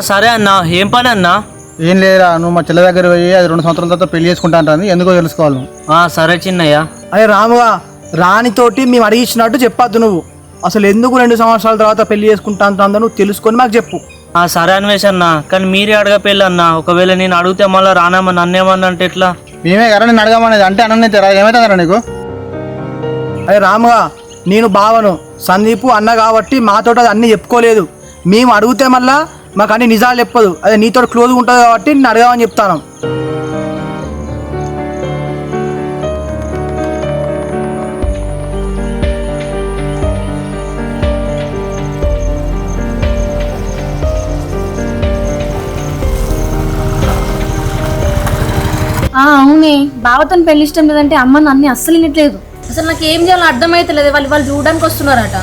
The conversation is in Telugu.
సరే అన్నా, ఏం పని అన్నా? ఏం లేదురా, నువ్వు మా చెల్లె దగ్గర పోయి అది 2 సంవత్సరాల తర్వాత పెళ్లి చేసుకుంటా అంటుంది, ఎందుకో తెలుసుకోవాలి నువ్వు. సరే చిన్నయ్య. అరే రాముగా, రాణితోటి మేము అడిగిచ్చినట్టు చెప్పొద్దు నువ్వు. అసలు ఎందుకు 2 సంవత్సరాల తర్వాత పెళ్లి చేసుకుంటా అంటుందో నువ్వు తెలుసుకొని మాకు చెప్పు. సరే అన్వేష్ అన్న, కానీ మీరే అడగపెళ్ళి అన్న. ఒకవేళ నేను అడిగితే మళ్ళీ రానమ్మా నన్నేమన్నా అంటే ఎట్లా? మేమే కదా నేను అడగమనేది, అంటే అన్నైతే ఏమవుతుందరా నీకు? అరే రాముగా, నేను బావను, సందీపు అన్న కాబట్టి మాతో అది అన్నీ చెప్పుకోలేదు. మేము అడిగితే మళ్ళా మాకు అన్ని నిజాలు చెప్పదు. అదే నీతో క్లోజ్గా ఉంటుంది కాబట్టి నేను అడగామని చెప్తాను. అవునే, బావతో పెళ్లి ఇష్టం లేదంటే అమ్మ నన్ను అస్సలు వినట్లేదు. అసలు నాకు ఏం చేయాలో అర్థమైతలేదు. వాళ్ళు చూడడానికి వస్తున్నారట.